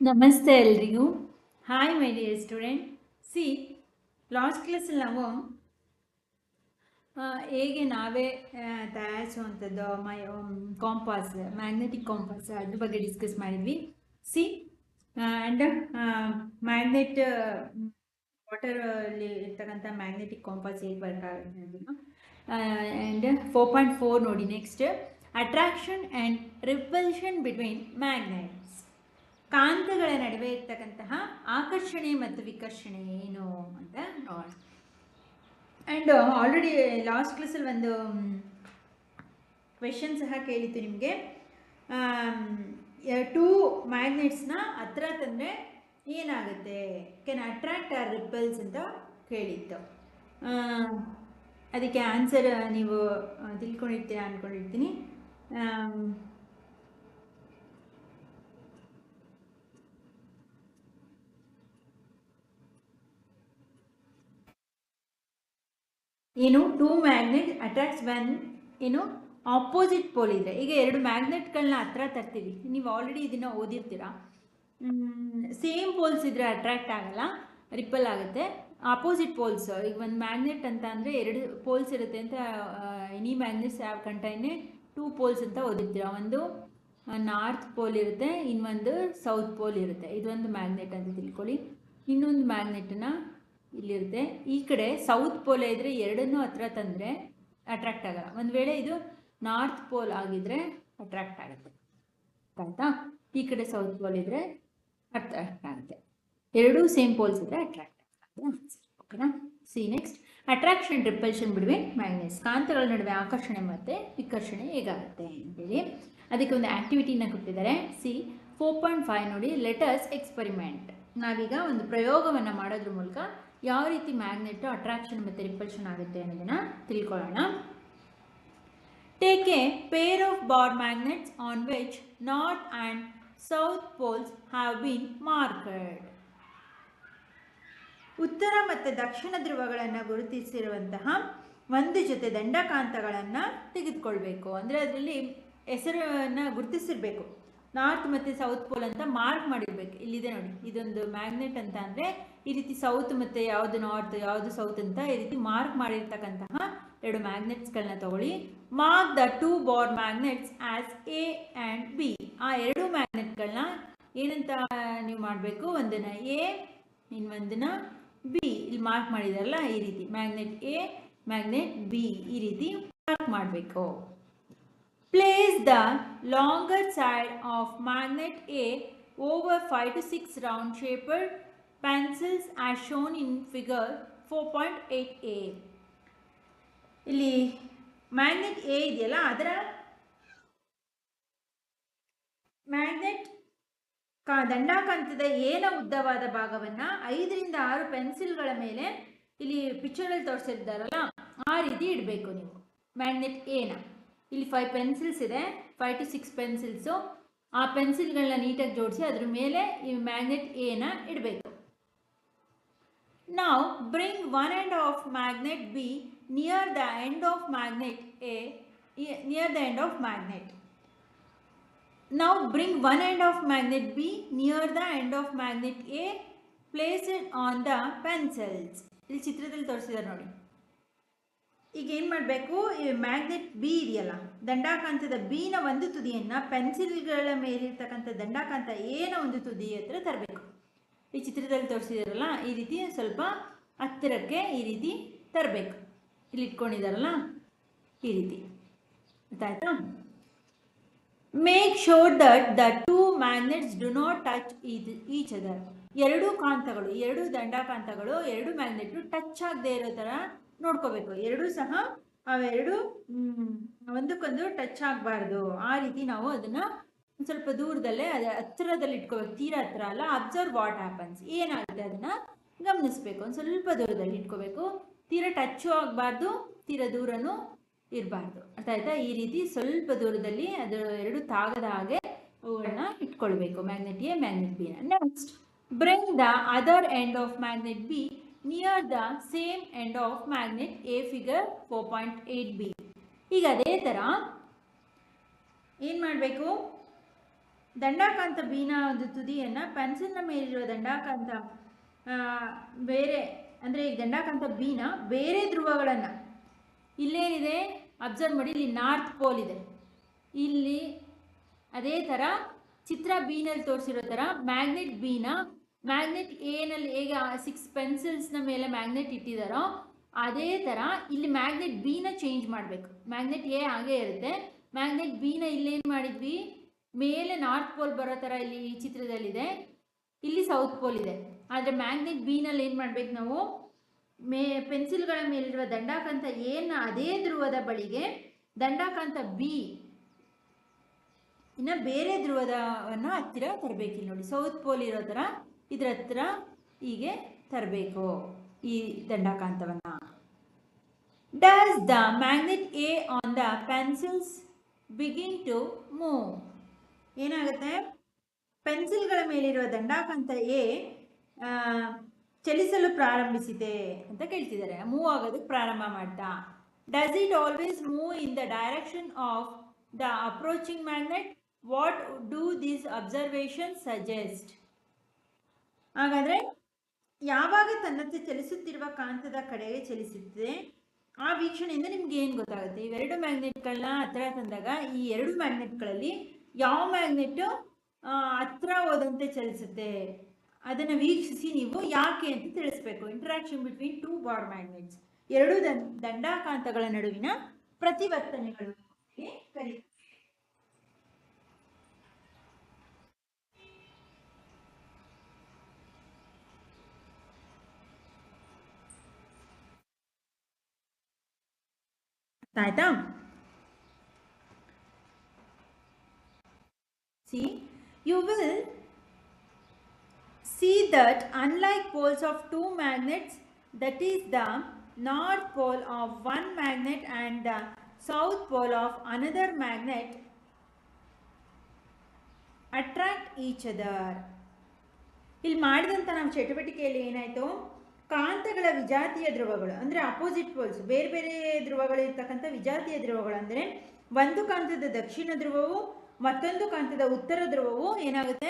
ನಮಸ್ತೆ ಎಲ್ರಿಗೂ. Hi my dear student. C last ಕ್ಲಾಸಲ್ಲಿ ನಾವು ಹೇಗೆ ನಾವೇ ತಯಾರಿಸುವಂಥದ್ದು ಕಾಂಪಾಸ್, ಮ್ಯಾಗ್ನೆಟಿಕ್ ಕಾಂಪಾಸ್ ಅದ್ರ ಬಗ್ಗೆ ಡಿಸ್ಕಸ್ ಮಾಡಿದ್ವಿ. ಸಿ ಆ್ಯಂಡ್ ಮ್ಯಾಗ್ನೆಟ್ ವಾಟರ್ ಅಲ್ಲಿ ಇರ್ತಕ್ಕಂಥ ಮ್ಯಾಗ್ನೆಟಿಕ್ ಕಾಂಪಾಸ್ ಹೇಗೆ ವರ್ಕ್ ಆಗುತ್ತೆ ಅನ್ನೋದನ್ನು ಆ್ಯಂಡ್ 4.4 ನೋಡಿ. Next, attraction and repulsion between magnets. ಕಾಂತಗಳ ನಡುವೆ ಇರ್ತಕ್ಕಂತಹ ಆಕರ್ಷಣೆ ಮತ್ತು ವಿಕರ್ಷಣೆ ಏನು ಅಂತ ನೋಡೋಣ. ಆ್ಯಂಡ್ ಆಲ್ರೆಡಿ ಲಾಸ್ಟ್ ಕ್ಲಾಸಲ್ಲಿ ಒಂದು ಕ್ವೆಶನ್ ಸಹ ಕೇಳಿತ್ತು ನಿಮಗೆ. ಟೂ ಮ್ಯಾಗ್ನೆಟ್ಸ್ನ ಹತ್ರ ತಂದರೆ ಏನಾಗುತ್ತೆ, ಕೆನ್ ಅಟ್ರಾಕ್ಟ್ ಆರ್ ರಿಪಲ್ಸ್ ಅಂತ ಕೇಳಿತ್ತು. ಅದಕ್ಕೆ ಆನ್ಸರ್ ನೀವು ತಿಳ್ಕೊಂಡಿರ್ತೀರಾ ಅಂದ್ಕೊಂಡಿರ್ತೀನಿ. ಏನು, ಟೂ ಮ್ಯಾಗ್ನೆಟ್ ಅಟ್ರಾಕ್ಟ್ಸ್ ವೆನ್ ಏನು ಆಪೋಸಿಟ್ ಪೋಲ್ ಇದ್ರೆ. ಈಗ ಎರಡು ಮ್ಯಾಗ್ನೆಟ್ಗಳನ್ನ ಹತ್ರ ತರ್ತೀವಿ, ನೀವು ಆಲ್ರೆಡಿ ಇದನ್ನು ಓದಿರ್ತೀರಾ. ಸೇಮ್ ಪೋಲ್ಸ್ ಇದ್ರೆ ಅಟ್ರಾಕ್ಟ್ ಆಗಲ್ಲ, ರಿಪಲ್ ಆಗುತ್ತೆ. ಆಪೋಸಿಟ್ ಪೋಲ್ಸ್, ಈಗ ಒಂದು ಮ್ಯಾಗ್ನೆಟ್ ಅಂತ ಅಂದರೆ ಎರಡು ಪೋಲ್ಸ್ ಇರುತ್ತೆ ಅಂತ. Any magnets have contain two poles ಅಂತ ಓದಿರ್ತೀರ. ಒಂದು ನಾರ್ತ್ ಪೋಲ್ ಇರುತ್ತೆ, ಇನ್ನೊಂದು ಸೌತ್ ಪೋಲ್ ಇರುತ್ತೆ. ಇದೊಂದು ಮ್ಯಾಗ್ನೆಟ್ ಅಂತ ತಿಳ್ಕೊಳ್ಳಿ. ಇನ್ನೊಂದು ಮ್ಯಾಗ್ನೆಟನ್ನ ಇಲ್ಲಿರುತ್ತೆ. ಈ ಕಡೆ ಸೌತ್ ಪೋಲ್ ಇದ್ರೆ ಎರಡನ್ನೂ ಹತ್ರ ತಂದರೆ ಅಟ್ರಾಕ್ಟ್ ಆಗಲ್ಲ. ಒಂದು ವೇಳೆ ಇದು ನಾರ್ತ್ ಪೋಲ್ ಆಗಿದ್ರೆ ಅಟ್ರಾಕ್ಟ್ ಆಗುತ್ತೆ, ಆಯ್ತಾ? ಈ ಕಡೆ ಸೌತ್ ಪೋಲ್ ಇದ್ರೆ ಅಟ್ರಾಕ್ಟ್ ಆಗುತ್ತೆ. ಎರಡೂ ಸೇಮ್ ಪೋಲ್ಸ್ ಇದ್ರೆ ಅಟ್ರಾಕ್ಟ್ ಆಗುತ್ತೆ. ಓಕೆನಾ? See next, attraction repulsion between magnets. ಕಾಂತಗಳ ನಡುವೆ ಆಕರ್ಷಣೆ ಮತ್ತು ವಿಕರ್ಷಣೆ ಹೇಗಾಗುತ್ತೆ ಅಂತೇಳಿ ಅದಕ್ಕೆ ಒಂದು ಆಕ್ಟಿವಿಟಿನ ಕೊಟ್ಟಿದ್ದಾರೆ. ಸಿ 4.5 ನೋಡಿ. Let us experiment. ನಾವೀಗ ಒಂದು ಪ್ರಯೋಗವನ್ನು ಮಾಡೋದ್ರ ಮೂಲಕ ಯಾವ ರೀತಿ ಮ್ಯಾಗ್ನೆಟ್ ಅಟ್ರಾಕ್ಷನ್ ಮತ್ತು ರಿಪಲ್ಷನ್ ಆಗುತ್ತೆ ಅನ್ನೋದನ್ನ ತಿಳ್ಕೊಳ್ಳೋಣ. Take a pair of bar magnets on which north and south poles have been marked. ಉತ್ತರ ಮತ್ತು ದಕ್ಷಿಣ ಧ್ರುವಗಳನ್ನು ಗುರುತಿಸಿರುವಂತಹ ಒಂದು ಜೊತೆ ದಂಡಕಾಂತಗಳನ್ನು ತೆಗೆದುಕೊಳ್ಬೇಕು. ಅಂದರೆ ಅದರಲ್ಲಿ ಹೆಸರನ್ನು ಗುರುತಿಸಿರ್ಬೇಕು. ನಾರ್ತ್ ಮತ್ತು ಸೌತ್ ಪೋಲ್ ಅಂತ ಮಾರ್ಕ್ ಮಾಡಿರ್ಬೇಕು. ಇಲ್ಲಿದೆ ನೋಡಿ, ಇದೊಂದು ಮ್ಯಾಗ್ನೆಟ್ ಅಂತ ಅಂದರೆ ಈ ರೀತಿ ಸೌತ್ ಮತ್ತು ಯಾವುದು ನಾರ್ತ್ ಯಾವುದು ಸೌತ್ ಅಂತ ಈ ರೀತಿ ಮಾರ್ಕ್ ಮಾಡಿರ್ತಕ್ಕಂತಹ ಎರಡು ಮ್ಯಾಗ್ನೆಟ್ಸ್ಗಳನ್ನ ತಗೊಳ್ಳಿ. Mark the two bar magnets as A and B. ಆ ಎರಡು ಮ್ಯಾಗ್ನೆಟ್ಗಳನ್ನ ಏನಂತ ನೀವು ಮಾಡಬೇಕು, ಒಂದನ್ನು ಎ, ಇನ್ನೊಂದನ್ನು ಬಿ. ಇಲ್ಲಿ ಮಾರ್ಕ್ ಮಾಡಿದಾರಲ್ಲ, ಈ ರೀತಿ ಮ್ಯಾಗ್ನೆಟ್ ಎ, ಮ್ಯಾಗ್ನೆಟ್ ಬಿ, ಈ ರೀತಿ ಮಾರ್ಕ್ ಮಾಡಬೇಕು. Place the longer side of magnet A over 5 to 6 round shaped pencils as shown in figure 4.8a. ಇಲ್ಲಿ ಮ್ಯಾಗ್ನೆಟ್ ಎ ಇದೆಯಲ್ಲ, ಅದರ ಮ್ಯಾಗ್ನೆಟ್ ದಂಡಾಕಾಂತದ ಏನ ಉದ್ದವಾದ ಭಾಗವನ್ನು 5 ರಿಂದ 6 ಪೆನ್ಸಿಲ್ಗಳ ಮೇಲೆ ಇಲ್ಲಿ ಪಿಕ್ಚರಲ್ಲಿ ತೋರಿಸಿದ್ದಾರಲ್ಲ ಆ ರೀತಿ ಇಡಬೇಕು ನೀವು ಮ್ಯಾಗ್ನೆಟ್ ಎನ. ಇಲ್ಲಿ 5 ಪೆನ್ಸಿಲ್ಸ್ ಇದೆ, 5 to 6 ಪೆನ್ಸಿಲ್ಸು. ಆ ಪೆನ್ಸಿಲ್ಗಳನ್ನ ನೀಟಾಗಿ ಜೋಡಿಸಿ ಅದ್ರ ಮೇಲೆ ಈ ಮ್ಯಾಗ್ನೆಟ್ ಎನ ಇಡಬೇಕು. ನಾವು bring one end of magnet B near the end of magnet A, near the end of magnet. ನಾವು bring one end of magnet B near the end of magnet A, place it on the pencils. ಇಲ್ಲಿ ಚಿತ್ರದಲ್ಲಿ ತೋರಿಸಿದ್ದಾರೆ ನೋಡಿ. ಈಗ ಏನು ಮಾಡಬೇಕು, ಈ magnet B ಇದೆಯಲ್ಲ, ದಂಡಾಕಾಂತದ ಬಿನ ಒಂದು ತುದಿಯನ್ನು ಪೆನ್ಸಿಲ್ಗಳ ಮೇಲಿರ್ತಕ್ಕಂಥ ದಂಡಾಕಾಂತ ಎನ ಒಂದು ತುದಿ ಹತ್ರ ತರಬೇಕು. ಈ ಚಿತ್ರದಲ್ಲಿ ತೋರಿಸಿದಾರಲ್ಲ ಈ ರೀತಿ ಸ್ವಲ್ಪ ಹತ್ತಿರಕ್ಕೆ ಈ ರೀತಿ ತರಬೇಕು. ಇಲ್ಲಿ ಇಟ್ಕೊಂಡಿದಾರಲ್ಲ ಈ ರೀತಿ, ಗೊತ್ತಾಯ್ತಾ? Make sure that the two magnets do not touch each other. ಎರಡು ಕಾಂತಗಳು, ಎರಡು ದಂಡಾಕಾಂತಗಳು, ಎರಡು ಮ್ಯಾಗ್ನೆಟ್ ಟಚ್ ಆಗದೆ ಇರೋ ಥರ ನೋಡ್ಕೋಬೇಕು. ಎರಡೂ ಸಹ ಅವೆರಡು ಒಂದಕ್ಕೊಂದು ಟಚ್ ಆಗಬಾರ್ದು. ಆ ರೀತಿ ನಾವು ಅದನ್ನು ಸ್ವಲ್ಪ ದೂರದಲ್ಲೇ ಹತ್ತಿರದಲ್ಲಿ ಇಟ್ಕೋಬೇಕು. ತೀರಾ ಹತ್ರ ಅಲ್ಲ. ಅಬ್ಸರ್ವ್ ವಾಟ್ ಹ್ಯಾಪನ್ಸ್, ಏನಾಗುತ್ತೆ ಅದನ್ನು ಗಮನಿಸಬೇಕು. ಒಂದು ಸ್ವಲ್ಪ ದೂರದಲ್ಲಿ ಇಟ್ಕೋಬೇಕು. ತೀರಾ ಟಚ್ಚು ಆಗಬಾರ್ದು, ತೀರಾ ದೂರನೂ ಇರಬಾರ್ದು. ಅರ್ಥ ಆಯ್ತಾ? ಈ ರೀತಿ ಸ್ವಲ್ಪ ದೂರದಲ್ಲಿ ಅದು ಎರಡು ತಾಗದ ಹಾಗೆ ಅವುಗಳನ್ನ ಇಟ್ಕೊಳ್ಬೇಕು, magnet A, magnet B. Next, bring the other end of magnet B near the same end of magnet A, figure 4.8b. ಈಗ ಅದೇ ಥರ ಏನು ಮಾಡಬೇಕು, ದಂಡಾಕಾಂತ ಬಿನ ಒಂದು ತುದಿಯನ್ನು ಪೆನ್ಸಿಲ್ನ ಮೇಲಿರುವ ದಂಡಾಕಾಂತ ಬೇರೆ ಅಂದರೆ ಈ ದಂಡಾಕಾಂತ ಬಿನ ಬೇರೆ ಧ್ರುವಗಳನ್ನು ಇಲ್ಲೇನಿದೆ ಅಬ್ಸರ್ವ್ ಮಾಡಿ, ಇಲ್ಲಿ ನಾರ್ತ್ ಪೋಲ್ ಇದೆ. ಇಲ್ಲಿ ಅದೇ ಥರ ಚಿತ್ರ ಬಿನಲ್ಲಿ ತೋರಿಸಿರೋ ಥರ ಮ್ಯಾಗ್ನೆಟ್ ಬಿನ ಮ್ಯಾಗ್ನೆಟ್ ಎನಲ್ಲಿ ಹೇಗೆ 6 ಪೆನ್ಸಿಲ್ಸ್ನ ಮೇಲೆ ಮ್ಯಾಗ್ನೆಟ್ ಇಟ್ಟಿದ್ದಾರೋ ಅದೇ ಥರ ಇಲ್ಲಿ ಮ್ಯಾಗ್ನೆಟ್ ಬಿನ ಚೇಂಜ್ ಮಾಡಬೇಕು. ಮ್ಯಾಗ್ನೆಟ್ ಎ ಹಾಗೇ ಇರುತ್ತೆ. ಮ್ಯಾಗ್ನೆಟ್ ಬಿನ ಇಲ್ಲೇನು ಮಾಡಿದ್ವಿ, ಮೇಲೆ ನಾರ್ತ್ ಪೋಲ್ ಬರೋ ಥರ ಇಲ್ಲಿ ಈ ಚಿತ್ರದಲ್ಲಿದೆ, ಇಲ್ಲಿ ಸೌತ್ ಪೋಲ್ ಇದೆ. ಆದರೆ ಮ್ಯಾಗ್ನೆಟ್ ಬಿನಲ್ಲಿ ಏನು ಮಾಡಬೇಕು ನಾವು, ಪೆನ್ಸಿಲ್ಗಳ ಮೇಲಿರುವ ದಂಡಾಕಾಂತ ಎನ ಅದೇ ಧ್ರುವದ ಬಳಿಗೆ ದಂಡಾಕಾಂತ ಬಿ ಇನ್ನು ಬೇರೆ ಧ್ರುವದವನ್ನು ಹತ್ತಿರ ತರಬೇಕು. ಇಲ್ಲಿ ನೋಡಿ, ಸೌತ್ ಪೋಲ್ ಇರೋ ಥರ ಇದ್ರ ಹತ್ರ ಹೀಗೆ ತರಬೇಕು ಈ ದಂಡಾಕಾಂತವನ್ನು. Does the magnet A on the pencils begin to move? ಏನಾಗುತ್ತೆ, ಪೆನ್ಸಿಲ್ಗಳ ಮೇಲಿರುವ ದಂಡಾಕಾಂತ ಎ ಚಲಿಸಲು ಪ್ರಾರಂಭಿಸಿದೆ ಅಂತ ಕೇಳ್ತಿದ್ದಾರೆ. ಮೂವ್ ಆಗೋದಕ್ಕೆ ಪ್ರಾರಂಭ ಮಾಡ್ತಾ. Does it always move in the direction of the approaching magnet? What do this observation suggest? ಹಾಗಾದರೆ ಯಾವಾಗ ತನ್ನತ್ತೆ ಚಲಿಸುತ್ತಿರುವ ಕಾಂತದ ಕಡೆಗೆ ಚಲಿಸುತ್ತದೆ ಆ ವೀಕ್ಷಣೆಯಿಂದ ನಿಮ್ಗೆ ಏನು ಗೊತ್ತಾಗುತ್ತೆ? ಇವೆರಡು ಮ್ಯಾಗ್ನೆಟ್ಗಳನ್ನ ಹತ್ರ ತಂದಾಗ ಈ ಎರಡು ಮ್ಯಾಗ್ನೆಟ್ಗಳಲ್ಲಿ ಯಾವ ಮ್ಯಾಗ್ನೆಟ್ ಹತ್ರ ಹೋದಂತೆ ಚಲಿಸುತ್ತೆ ಅದನ್ನು ವೀಕ್ಷಿಸಿ ನೀವು ಯಾಕೆ ಅಂತ ತಿಳಿಸ್ಬೇಕು. Interaction between two bar magnets, ಎರಡು ದಂಡಾಕಾಂತಗಳ ನಡುವಿನ ಪ್ರತಿವರ್ತನೆಗಳು ಕರೀತಾರೆ. ಆಯ್ತಾ? See, you will see that unlike poles of two magnets, that is the north pole of one magnet and the south pole of another magnet, attract each other. ಇಲ್ಲಿ ಮಾಡಿದಂಥ ನಾವು ಚಟುವಟಿಕೆಯಲ್ಲಿ ಏನಾಯಿತು, ಕಾಂತಗಳ ವಿಜಾತೀಯ ಧ್ರುವಗಳು ಅಂದರೆ ಅಪೋಸಿಟ್ ಪೋಲ್ಸ್, ಬೇರೆ ಬೇರೆ ಧ್ರುವಗಳಿರ್ತಕ್ಕಂಥ ವಿಜಾತೀಯ ಧ್ರುವಗಳು ಅಂದರೆ ಒಂದು ಕಾಂತದ ದಕ್ಷಿಣ ಧ್ರುವವು ಮತ್ತೊಂದು ಕಾಂತದ ಉತ್ತರ ಧ್ರುವವು ಏನಾಗುತ್ತೆ,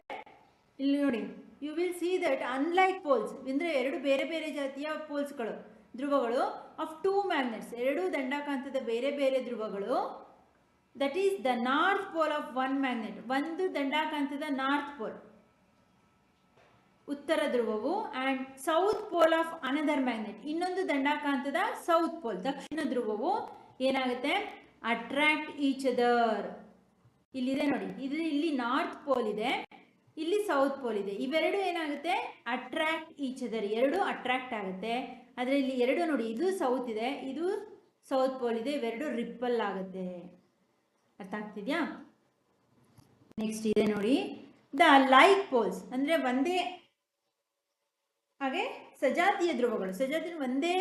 ಇಲ್ಲಿ ನೋಡಿ, you will see that unlike poles ಅಂದರೆ ಎರಡು ಬೇರೆ ಬೇರೆ ಜಾತಿಯ ಪೋಲ್ಸ್ಗಳು, ಧ್ರುವಗಳು ಆಫ್ ಟೂ ಮ್ಯಾಗ್ನೆಟ್ಸ್, ಎರಡು ದಂಡಾಕಾಂತದ ಬೇರೆ ಬೇರೆ ಧ್ರುವಗಳು, that is the north pole of one magnet, ಒಂದು ದಂಡಾಕಾಂತದ ನಾರ್ತ್ ಪೋಲ್ ಉತ್ತರ ಧ್ರುವವು, and south pole of another magnet, ಇನ್ನೊಂದು ದಂಡಾಕಾಂತದ ಸೌತ್ ಪೋಲ್ ದಕ್ಷಿಣ ಧ್ರುವವು ಏನಾಗುತ್ತೆ, ಅಟ್ರಾಕ್ಟ್ ಈಚ್ ಅದರ್. ಇಲ್ಲಿದೆ ನೋಡಿ, ಇಲ್ಲಿ ನಾರ್ತ್ ಪೋಲ್ ಇದೆ, ಇಲ್ಲಿ ಸೌತ್ ಪೋಲ್ ಇದೆ, ಇವೆರಡು ಏನಾಗುತ್ತೆ, ಅಟ್ರಾಕ್ಟ್ ಈಚ್ ಅದರ್, ಎರಡು ಅಟ್ರಾಕ್ಟ್ ಆಗುತ್ತೆ. ಆದರೆ ಇಲ್ಲಿ ಎರಡು ನೋಡಿ, ಇದು ಸೌತ್ ಇದೆ, ಇದು ಸೌತ್ ಪೋಲ್ ಇದೆ, ಇವೆರಡು ರಿಪ್ಪಲ್ ಆಗುತ್ತೆ. ಅರ್ಥ ಆಗ್ತಿದ್ಯಾ? ನೆಕ್ಸ್ಟ್ ಇದೆ ನೋಡಿ, ದ ಲೈಕ್ ಪೋಲ್ಸ್ ಅಂದರೆ ಒಂದೇ ಹಾಗೆ ಸಜಾತಿಯ ಧ್ರುವಗಳು, ಸಜಾತಿಯ ಒಂದೇ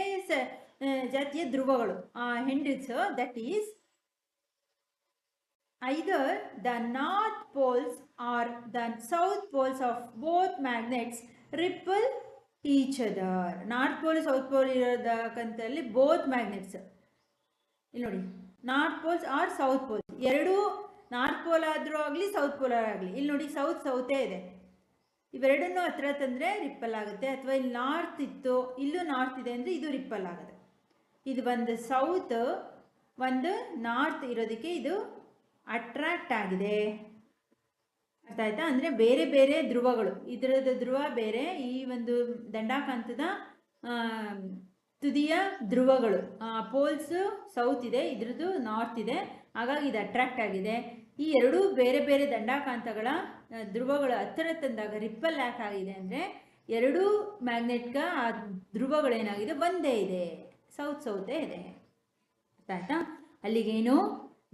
ಜಾತಿಯ ಧ್ರುವಗಳು, ಹೆಂಡಿಲ್ಸ್, that is either the north poles or the south poles of both magnets repel each other. North pole south pole ಇರೋದಕ್ಕಂತಲ್ಲಿ ಬೋತ್ ಮ್ಯಾಗ್ನೆಟ್ಸ್, ಇಲ್ಲಿ ನೋಡಿ, north poles or south poles, ಎರಡು ನಾರ್ತ್ ಪೋಲ್ ಆದರೂ ಆಗಲಿ ಸೌತ್ ಪೋಲ್ ಆಗಲಿ, ಇಲ್ಲಿ ನೋಡಿ ಸೌತೇ ಇದೆ, ಇವೆರಡನ್ನೂ ಹತ್ರ ತಂದರೆ ರಿಪ್ಪಲ್ ಆಗುತ್ತೆ. ಅಥವಾ ಇಲ್ಲಿ ನಾರ್ತ್ ಇತ್ತು, ಇಲ್ಲೂ ನಾರ್ತ್ ಇದೆ ಅಂದರೆ ಇದು ರಿಪ್ಪಲ್ ಆಗುತ್ತೆ. ಇದು ಒಂದು ಸೌತ್ ಒಂದು ನಾರ್ತ್ ಇರೋದಕ್ಕೆ ಇದು ಅಟ್ರಾಕ್ಟ್ ಆಗಿದೆ. ಅರ್ಥ ಆಯ್ತಾ? ಅಂದರೆ ಬೇರೆ ಬೇರೆ ಧ್ರುವಗಳು, ಇದರದ ಧ್ರುವ ಬೇರೆ, ಈ ಒಂದು ದಂಡಾಕಾಂತದ ತುದಿಯ ಧ್ರುವಗಳು, ಪೋಲ್ಸ್ ಸೌತ್ ಇದೆ, ಇದ್ರದ್ದು ನಾರ್ತ್ ಇದೆ, ಹಾಗಾಗಿ ಇದು ಅಟ್ರಾಕ್ಟ್ ಆಗಿದೆ. ಈ ಎರಡೂ ಬೇರೆ ಬೇರೆ ದಂಡಾಕಾಂತಗಳ ಧ್ರುವಗಳು ಹತ್ತಿರ ತಂದಾಗ ರಿಪ್ಪಲ್ ಯಾಕೆ ಆಗಿದೆ ಅಂದರೆ ಎರಡೂ ಮ್ಯಾಗ್ನೆಟ್ಗೆ ಆ ಧ್ರುವಗಳೇನಾಗಿದೆ, ಒಂದೇ ಇದೆ, ಸೌತೇ ಇದೆ. ಅರ್ಥ ಆಯ್ತಾ? ಅಲ್ಲಿಗೇನು,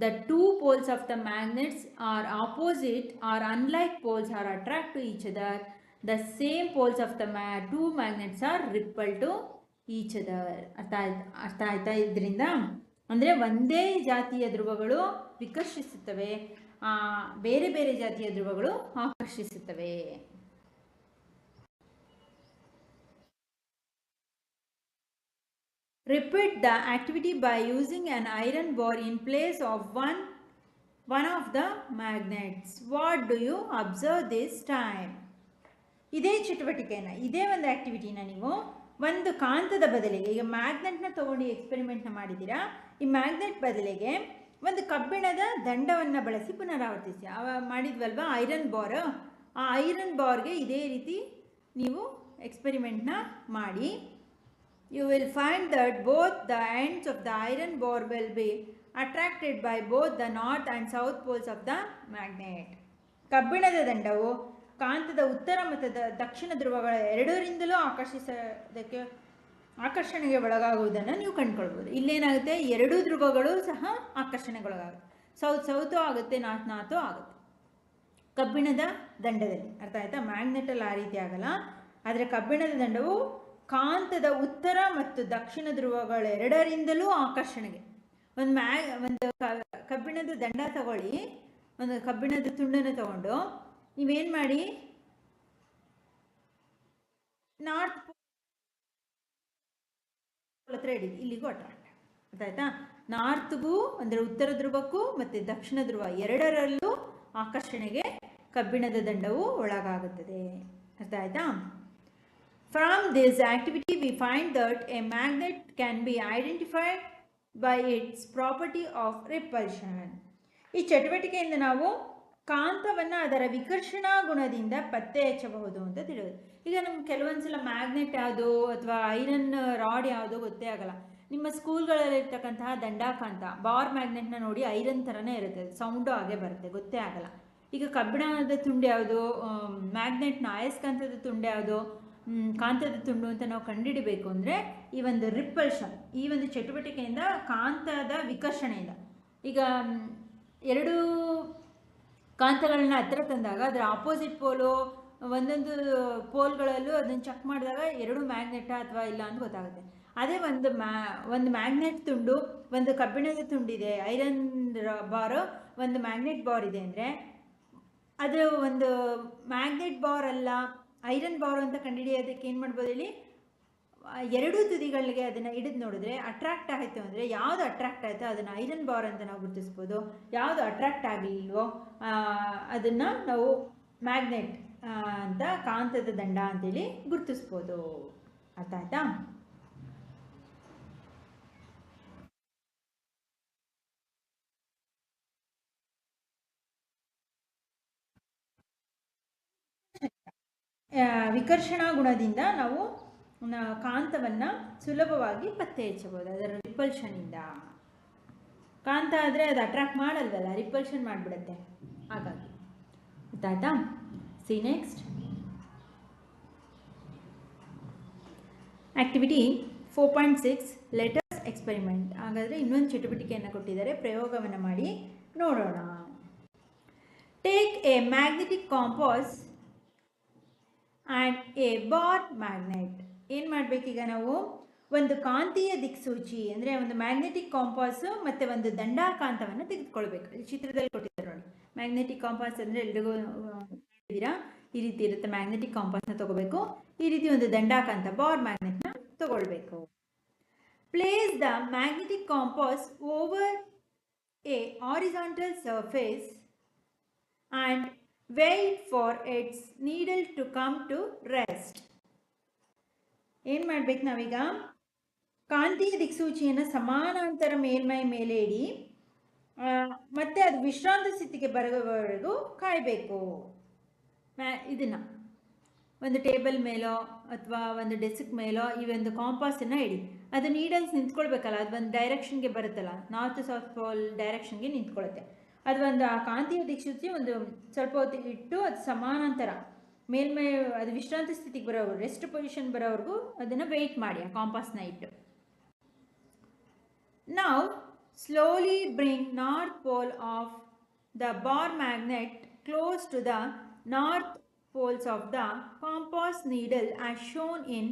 the two poles of the magnets are opposite or unlike poles are attract to each other. The same poles of the two magnets are repel to each other. ಅರ್ಥ ಆಯ್ತಾ? ಇದರಿಂದ ಅಂದರೆ ಒಂದೇ ಜಾತಿಯ ಧ್ರುವಗಳು ವಿಕರ್ಷಿಸುತ್ತವೆ, ಬೇರೆ ಬೇರೆ ಜಾತಿಯ ಧ್ರುವಗಳು ಆಕರ್ಷಿಸುತ್ತವೆ. Repeat the activity by using an iron bar in place of one one of the magnets. What do you observe this time? ಇದೇ ಚಟುವಟಿಕೆಯನ್ನು, ಇದೇ ಒಂದು ಆ್ಯಕ್ಟಿವಿಟಿನ ನೀವು ಒಂದು ಕಾಂತದ ಬದಲಿಗೆ, ಈಗ ಮ್ಯಾಗ್ನೆಟ್ನ ತೊಗೊಂಡು ಎಕ್ಸ್ಪೆರಿಮೆಂಟ್ನ ಮಾಡಿದ್ದೀರಾ, ಈ ಮ್ಯಾಗ್ನೆಟ್ ಬದಲಿಗೆ ಒಂದು ಕಬ್ಬಿಣದ ದಂಡವನ್ನು ಬಳಸಿ ಪುನರಾವರ್ತಿಸಿ. ಮಾಡಿದ್ವಲ್ವ ಐರನ್ ಬಾರ್, ಆ ಐರನ್ ಬಾರ್ಗೆ ಇದೇ ರೀತಿ ನೀವು ಎಕ್ಸ್ಪೆರಿಮೆಂಟ್ನ ಮಾಡಿ. You will find that both the ends of the iron bar will be attracted by both the north and south poles of the magnet. ಕಬ್ಬಿಣದ ದಂಡವು ಕಾಂತದ ಉತ್ತರ ಮತ್ತು ದಕ್ಷಿಣ ಧ್ರುವಗಳ ಎರಡರಿಂದಲೂ ಆಕರ್ಷಣೆಗೆ ಒಳಗಾಗುವುದನ್ನು ನೀವು ಕಂಡುಕೊಳ್ಬೋದು. ಇಲ್ಲೇನಾಗುತ್ತೆ, ಎರಡೂ ಧ್ರುವಗಳು ಸಹ ಆಕರ್ಷಣೆಗೊಳಗಾಗುತ್ತೆ. ಸೌತು ಆಗುತ್ತೆ, ನಾರ್ತು ಆಗುತ್ತೆ ಕಬ್ಬಿಣದ ದಂಡದಲ್ಲಿ. ಅರ್ಥ ಆಯ್ತಾ? ಮ್ಯಾಗ್ನೆಟಲ್ಲಿ ಆ ರೀತಿ ಆಗಲ್ಲ. ಆದರೆ ಕಬ್ಬಿಣದ ದಂಡವು ಕಾಂತದ ಉತ್ತರ ಮತ್ತು ದಕ್ಷಿಣ ಧ್ರುವಗಳೆರಡರಿಂದಲೂ ಆಕರ್ಷಣೆಗೆ. ಒಂದು ಕಬ್ಬಿಣದ ದಂಡ ತಗೊಳ್ಳಿ, ಒಂದು ಕಬ್ಬಿಣದ ತುಂಡನ್ನು ತಗೊಂಡು ನೀವೇನು ಮಾಡಿ, ನಾರ್ತ್ ಪೋಲ್ ಹತ್ರ ಹಿಡಿದು ಇಲ್ಲಿಗೂ ಅಟ್ರಾಕ್ಟ್. ಗೊತ್ತಾಯ್ತಾ? ನಾರ್ತ್ಗೂ ಅಂದರೆ ಉತ್ತರ ಧ್ರುವಕ್ಕೂ ಮತ್ತು ದಕ್ಷಿಣ ಧ್ರುವ ಎರಡರಲ್ಲೂ ಆಕರ್ಷಣೆಗೆ ಕಬ್ಬಿಣದ ದಂಡವು ಒಳಗಾಗುತ್ತದೆ. ಅರ್ಥ ಆಯ್ತಾ? From this activity we find that a magnet can be identified by its property of repulsion. ಈ ಚಟುವಟಿಕೆಯಿಂದ ನಾವು ಕಾಂತವನ್ನು ಅದರ ವಿಕರ್ಷಣಾ ಗುಣದಿಂದ ಪತ್ತೆ ಹಚ್ಚಬಹುದು ಅಂತ ತಿಳಿಯೋದು. ಈಗ ನಮ್ಗೆ ಕೆಲವೊಂದ್ಸಲ ಮ್ಯಾಗ್ನೆಟ್ ಯಾವುದು ಅಥವಾ ಐರನ್ ರಾಡ್ ಯಾವುದು ಗೊತ್ತೇ ಆಗಲ್ಲ. ನಿಮ್ಮ ಸ್ಕೂಲ್ಗಳಲ್ಲಿರ್ತಕ್ಕಂತಹ ದಂಡಾಕಾಂತ ಬಾರ್ ಮ್ಯಾಗ್ನೆಟ್ನ ನೋಡಿ ಐರನ್ ಥರನೇ ಇರುತ್ತೆ, ಸೌಂಡು ಹಾಗೆ ಬರುತ್ತೆ, ಗೊತ್ತೇ ಆಗಲ್ಲ. ಈಗ ಕಬ್ಬಿಣದ ತುಂಡು ಯಾವುದು, ಮ್ಯಾಗ್ನೆಟ್ನ ಅಯಸ್ಕಾಂತದ ತುಂಡು ಯಾವುದು, ಕಾಂತದ ತುಂಡು ಅಂತ ನಾವು ಕಂಡುಹಿಡಬೇಕು ಅಂದರೆ ಈ ಒಂದು ರಿಪಲ್ಷನ್, ಈ ಒಂದು ಚಟುವಟಿಕೆಯಿಂದ, ಕಾಂತದ ವಿಕರ್ಷಣೆಯಿಂದ. ಈಗ ಎರಡು ಕಾಂತಗಳನ್ನ ಹತ್ತಿರ ತಂದಾಗ ಅದರ ಆಪೋಸಿಟ್ ಪೋಲು ಒಂದೊಂದು ಪೋಲ್ಗಳಲ್ಲೂ ಅದನ್ನು ಚೆಕ್ ಮಾಡಿದಾಗ ಎರಡು ಮ್ಯಾಗ್ನೆಟಾ ಅಥವಾ ಇಲ್ಲ ಅಂತ ಗೊತ್ತಾಗುತ್ತೆ. ಅದೇ ಒಂದು ಮ್ಯಾಗ್ನೆಟ್ ತುಂಡು, ಒಂದು ಕಬ್ಬಿಣದ ತುಂಡಿದೆ, ಐರನ್ ಬಾರು, ಒಂದು ಮ್ಯಾಗ್ನೆಟ್ ಬಾರ್ ಇದೆ ಅಂದರೆ ಅದು ಒಂದು ಮ್ಯಾಗ್ನೆಟ್ ಬಾರ್ ಅಲ್ಲ ಐರನ್ ಬಾರ್ ಅಂತ ಕಂಡುಹಿಡಿಯೋದಕ್ಕೆ ಏನು ಮಾಡ್ಬೋದು ಹೇಳಿ, ಎರಡೂ ತುದಿಗಳಿಗೆ ಅದನ್ನು ಹಿಡಿದು ನೋಡಿದ್ರೆ ಅಟ್ರಾಕ್ಟ್ ಆಯಿತು ಅಂದರೆ ಯಾವುದು ಅಟ್ರಾಕ್ಟ್ ಆಯಿತೋ ಅದನ್ನು ಐರನ್ ಬಾರ್ ಅಂತ ನಾವು ಗುರುತಿಸ್ಬೋದು. ಯಾವುದು ಅಟ್ರಾಕ್ಟ್ ಆಗಲಿಲ್ವೋ ಅದನ್ನು ನಾವು ಮ್ಯಾಗ್ನೆಟ್ ಅಂತ, ಕಾಂತದ ದಂಡ ಅಂತೇಳಿ ಗುರುತಿಸ್ಬೋದು. ಅರ್ಥ ಆಯ್ತಾ? ವಿಕರ್ಷಣಾ ಗುಣದಿಂದ ನಾವು ಕಾಂತವನ್ನು ಸುಲಭವಾಗಿ ಪತ್ತೆ ಹಚ್ಚಬಹುದು, ಅದರ ರಿಪಲ್ಷನಿಂದ. ಕಾಂತ ಆದರೆ ಅದು ಅಟ್ರಾಕ್ಟ್ ಮಾಡಲ್ವಲ್ಲ, ರಿಪಲ್ಷನ್ ಮಾಡಿಬಿಡುತ್ತೆ. ಹಾಗಾಗಿ ಗೊತ್ತಾಯ್ತಾ? C next activity 4.6 letters experiment. ಹಾಗಾದರೆ ಇನ್ನೊಂದು ಚಟುವಟಿಕೆಯನ್ನು ಕೊಟ್ಟಿದ್ದಾರೆ, ಪ್ರಯೋಗವನ್ನು ಮಾಡಿ ನೋಡೋಣ. Take A magnetic compass and A bar magnet. ಏನು ಮಾಡಬೇಕೀಗ ನಾವು, ಒಂದು ಕಾಂತೀಯ ದಿಕ್ಸೂಚಿ ಅಂದರೆ ಒಂದು ಮ್ಯಾಗ್ನೆಟಿಕ್ ಕಾಂಪಾಸು ಮತ್ತು ಒಂದು ದಂಡಾಕಾಂತವನ್ನು ತೆಗೆದುಕೊಳ್ಬೇಕು. ಚಿತ್ರದಲ್ಲಿ ಕೊಟ್ಟಿದ್ದಾರೆ ನೋಡಿ. ಮ್ಯಾಗ್ನೆಟಿಕ್ ಕಾಂಪಾಸ್ ಅಂದರೆ ಎಲ್ರಿಗೂ ನೋಡಿದ್ದೀರಾ, ಈ ರೀತಿ ಇರುತ್ತೆ. ಮ್ಯಾಗ್ನೆಟಿಕ್ ಕಾಂಪಾಸ್ನ ತಗೋಬೇಕು. ಈ ರೀತಿ ಒಂದು ದಂಡಾಕಾಂತ ಬಾರ್ ಮ್ಯಾಗ್ನೆಟ್ನ ತಗೊಳ್ಬೇಕು. Place the magnetic compass over A horizontal surface and wait for its needle to come to rest. ಏನು ಮಾಡ್ಬೇಕು ನಾವೀಗ, ಕಾಂತೀಯ ದಿಕ್ಸೂಚಿಯನ್ನು ಸಮಾನಾಂತರ ಮೇಲ್ಮೈ ಮೇಲೆ ಇಡಿ ಮತ್ತು ಅದು ವಿಶ್ರಾಂತ ಸ್ಥಿತಿಗೆ ಬರೋವರೆಗೂ ಕಾಯಬೇಕು. ಇದನ್ನು ಒಂದು ಟೇಬಲ್ ಮೇಲೋ ಅಥವಾ ಒಂದು ಡೆಸ್ಕ್ ಮೇಲೋ ಈ ಒಂದು ಕಾಂಪಾಸನ್ನು ಇಡಿ. ಅದು ನೀಡಲ್ಸ್ ನಿಂತ್ಕೊಳ್ಬೇಕಲ್ಲ, ಅದು ಒಂದು ಡೈರೆಕ್ಷನ್ಗೆ ಬರುತ್ತಲ್ಲ, ನಾರ್ತ್ ಸೌತ್ ಪೋಲ್ ಡೈರೆಕ್ಷನ್ಗೆ ನಿಂತ್ಕೊಳ್ಳುತ್ತೆ. ಅದು ಒಂದು ಆ ಕಾಂತೀಯ ದಿಕ್ಸೂಚಿ ಒಂದು ಸ್ವಲ್ಪ ಹೊತ್ತು ಇಟ್ಟು ಅದು ಸಮಾನಾಂತರ ಮೇಲ್ಮೈ, ಅದು ವಿಶ್ರಾಂತ ಸ್ಥಿತಿಗೆ ಬರೋವರೆಗೂ, ರೆಸ್ಟ್ ಪೊಸಿಷನ್ ಬರೋವರೆಗೂ ಅದನ್ನು ವೆಯ್ಟ್ ಮಾಡಿ ಆ ಕಾಂಪಾಸ್ನ ಇಟ್ಟು. ನಾವು slowly bring north pole of the bar magnet close to the north poles of the compass needle as shown in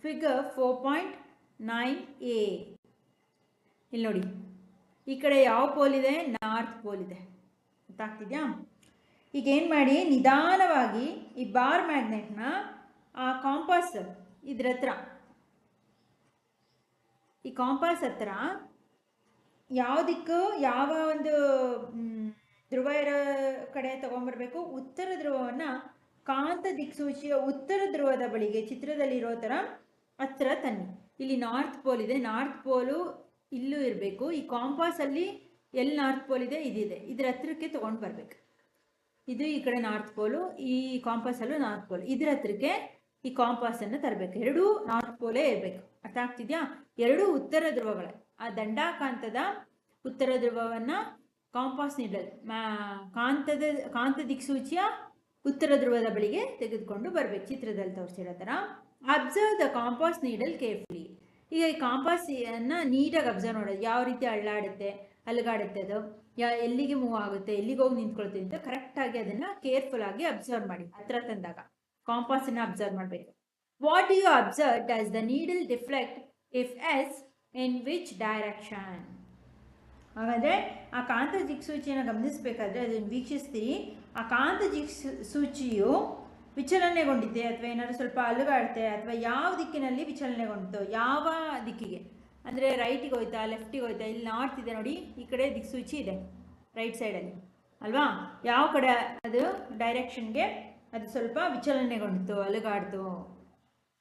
figure 4.9a. ಇಲ್ಲಿ ನೋಡಿ, ಈ ಕಡೆ ಯಾವ ಪೋಲ್ ಇದೆ, ನಾರ್ತ್ ಪೋಲ್ ಇದೆ, ಗೊತ್ತಾಗ್ತಿದ್ಯಾ? ಈಗ ಏನು ಮಾಡಿ, ನಿಧಾನವಾಗಿ ಈ ಬಾರ್ ಮ್ಯಾಗ್ನೆಟ್ನ ಆ ಕಾಂಪಾಸ್ ಇದ್ರ ಹತ್ರ, ಈ ಕಾಂಪಾಸ್ ಹತ್ರ ಯಾವ ದಿಕ್ಕು, ಯಾವ ಒಂದು ಧ್ರುವ ಇರೋ ಕಡೆ ತಗೊಂಡ್ಬರ್ಬೇಕು. ಉತ್ತರ ಧ್ರುವವನ್ನು ಕಾಂತ ದಿಕ್ಸೂಚಿಯ ಉತ್ತರ ಧ್ರುವದ ಬಳಿಗೆ ಚಿತ್ರದಲ್ಲಿರೋ ಥರ ಹತ್ರ ತನ್ನಿ. ಇಲ್ಲಿ ನಾರ್ತ್ ಪೋಲ್ ಇದೆ, ನಾರ್ತ್ ಪೋಲು ಇಲ್ಲೂ ಇರಬೇಕು. ಈ ಕಾಂಪಾಸಲ್ಲಿ ಎಲ್ಲಿ ನಾರ್ತ್ ಪೋಲ್ ಇದೆ ಇದಿದೆ, ಇದ್ರ ಹತ್ರಕ್ಕೆ ತೊಗೊಂಡು ಬರ್ಬೇಕು. ಇದು ಈ ಕಡೆ ನಾರ್ತ್ ಪೋಲು, ಈ ಕಾಂಪಾಸಲ್ಲೂ ನಾರ್ತ್ ಪೋಲ್, ಇದ್ರ ಹತ್ರಕ್ಕೆ ಈ ಕಾಂಪಾಸನ್ನು ತರಬೇಕು. ಎರಡೂ ನಾರ್ತ್ ಪೋಲೇ ಇರಬೇಕು. ಅರ್ಥ ಆಗ್ತಿದ್ಯಾ? ಎರಡೂ ಉತ್ತರ ಧ್ರುವಗಳೇ. ಆ ದಂಡಾಕಾಂತದ ಉತ್ತರ ಧ್ರುವವನ್ನು ಕಾಂಪಾಸ್ ನೀಡಲ್ ಕಾಂತ ದಿಕ್ಸೂಚಿಯ ಉತ್ತರ ಧ್ರುವದ ಬಳಿಗೆ ತೆಗೆದುಕೊಂಡು ಬರಬೇಕು. ಚಿತ್ರದಲ್ಲಿ ತೋರಿಸಿರೋ ಥರ. Observe the compass needle carefully. ಈಗ ಈ ಕಾಂಪಾಸನ್ನು ನೀಟಾಗಿ ಅಬ್ಸರ್ವ್ ಮಾಡೋದು, ಯಾವ ರೀತಿ ಅಳ್ಳಾಡುತ್ತೆ, ಅಲುಗಾಡುತ್ತೆ, ಅದು ಎಲ್ಲಿಗೆ ಮೂವ್ ಆಗುತ್ತೆ, ಎಲ್ಲಿಗೆ ಹೋಗಿ ನಿಂತ್ಕೊಳ್ತೀವಿ ಅಂತ ಕರೆಕ್ಟಾಗಿ ಅದನ್ನು ಕೇರ್ಫುಲ್ ಆಗಿ ಅಬ್ಸರ್ವ್ ಮಾಡಿ. ಹತ್ರ ತಂದಾಗ ಕಾಂಪಾಸನ್ನು ಅಬ್ಸರ್ವ್ ಮಾಡಬೇಕು. What do you observe? Does the needle deflect? If yes, in which direction? ಹಾಗಾದರೆ ಆ ಕಾಂತ ದಿಕ್ಸೂಚಿಯನ್ನು ಗಮನಿಸಬೇಕಾದ್ರೆ ಅದನ್ನು ವೀಕ್ಷಿಸ್ತೀರಿ. ಆ ಕಾಂತ ದಿಕ್ಸೂಚಿಯು ವಿಚಲನೆಗೊಂಡಿದೆ ಅಥವಾ ಏನಾದರೂ ಸ್ವಲ್ಪ ಅಲುಗಾಡುತ್ತೆ ಅಥವಾ ಯಾವ ದಿಕ್ಕಿನಲ್ಲಿ ವಿಚಲನೆಗೊಂಡಿತು, ಯಾವ ದಿಕ್ಕಿಗೆ ಅಂದರೆ ರೈಟಿಗೆ ಹೋಯ್ತಾ, ಲೆಫ್ಟಿಗೆ ಹೋಯ್ತಾ? ಇಲ್ಲಿ ನಾರ್ತ್ ಇದೆ ನೋಡಿ, ಈ ಕಡೆ ದಿಕ್ಸೂಚಿ ಇದೆ ರೈಟ್ ಸೈಡಲ್ಲಿ ಅಲ್ವಾ? ಯಾವ ಕಡೆ ಅದು ಡೈರೆಕ್ಷನ್ಗೆ ಅದು ಸ್ವಲ್ಪ ವಿಚಲನೆಗೊಂಡಿತು, ಅಲುಗಾಡ್ತು.